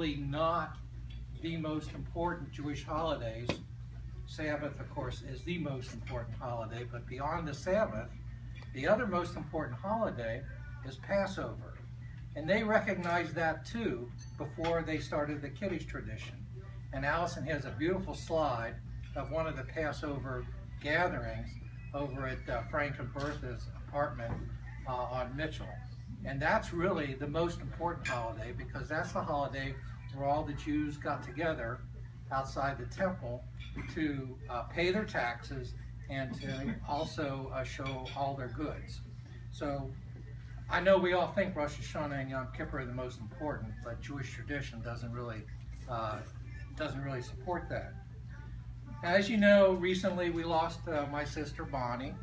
really not the most important Jewish holidays. Sabbath, of course, is the most important holiday, but beyond the Sabbath, the other most important holiday is Passover. And they recognized that too before they started the Kiddush tradition. And Allison has a beautiful slide of one of the Passover gatherings over at Frank and Bertha's apartment on Mitchell. And that's really the most important holiday, because that's the holiday where all the Jews got together outside the temple to pay their taxes and to also show all their goods. So I know we all think Rosh Hashanah and Yom Kippur are the most important, but Jewish tradition doesn't really support that. As you know, recently we lost my sister Bonnie,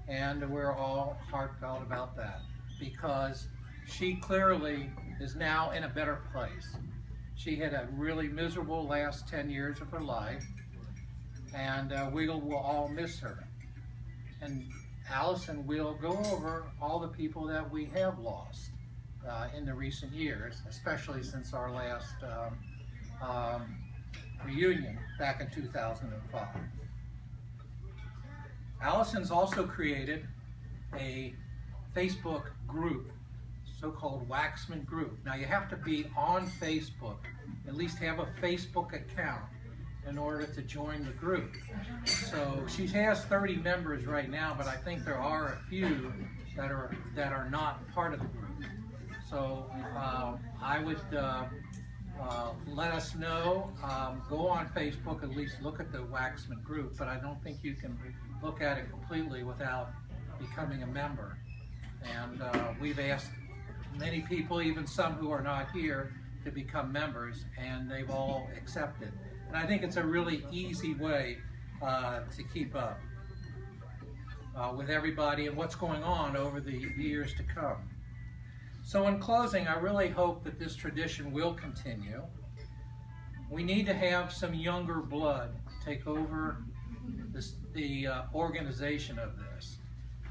and we're all heartfelt about that, because she clearly is now in a better place. She had a really miserable last 10 years of her life, and we will all miss her. And Allison will go over all the people that we have lost in the recent years, especially since our last reunion back in 2005. Allison's also created a Facebook group, so-called Waxman group. Now you have to be on Facebook, at least have a Facebook account in order to join the group. So she has 30 members right now, but I think there are a few that are not part of the group. So I would let us know. Go on Facebook, at least look at the Waxman group, but I don't think you can look at it completely without becoming a member. And we've asked many people, even some who are not here, to become members, and they've all accepted. And I think it's a really easy way to keep up with everybody and what's going on over the years to come. So in closing, I really hope that this tradition will continue. We need to have some younger blood take over the organization of this.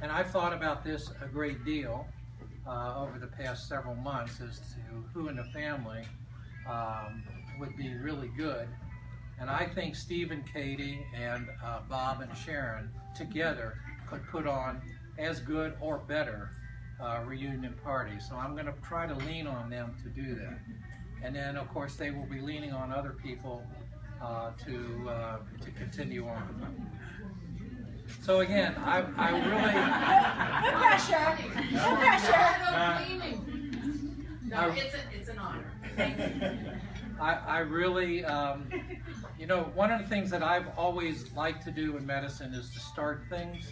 And I've thought about this a great deal over the past several months as to who in the family would be really good. And I think Steve and Katie and Bob and Sharon together could put on as good or better reunion party. So I'm going to try to lean on them to do that. And then, of course, they will be leaning on other people to continue on. So again, I really... No pressure! No pressure! No, it's an honor. Thank you. I really, you know, one of the things that I've always liked to do in medicine is to start things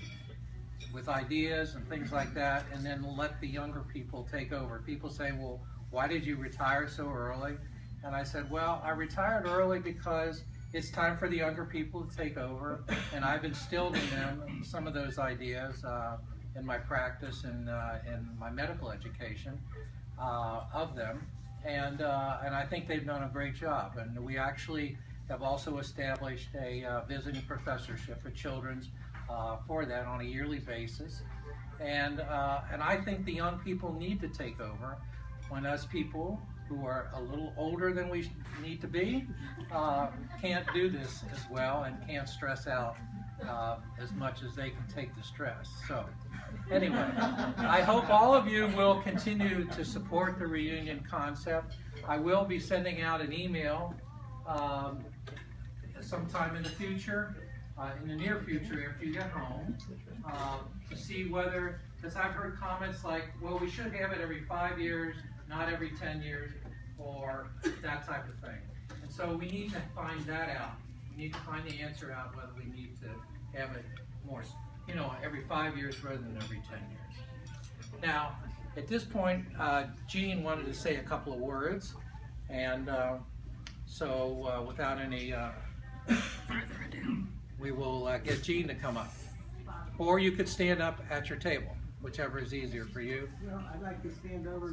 with ideas and things like that, and then let the younger people take over. People say, well, why did you retire so early? And I said, well, I retired early because it's time for the younger people to take over, and I've instilled in them some of those ideas in my practice and in my medical education of them. And I think they've done a great job. And we actually have also established a visiting professorship at Children's for that on a yearly basis. And I think the young people need to take over when us people who are a little older than we need to be can't do this as well and can't stress out as much as they can take the stress. So anyway, I hope all of you will continue to support the reunion concept. I will be sending out an email sometime in the future, in the near future after you get home, to see whether, because I've heard comments like, well, we should have it every 5 years, not every 10 years, or that type of thing. And so we need to find that out. We need to find the answer out whether we need to have it more, you know, every 5 years rather than every 10 years. Now, at this point, Jean wanted to say a couple of words, and so without any further ado, we will get Jean to come up. Or you could stand up at your table, whichever is easier for you. Well, I'd like to stand over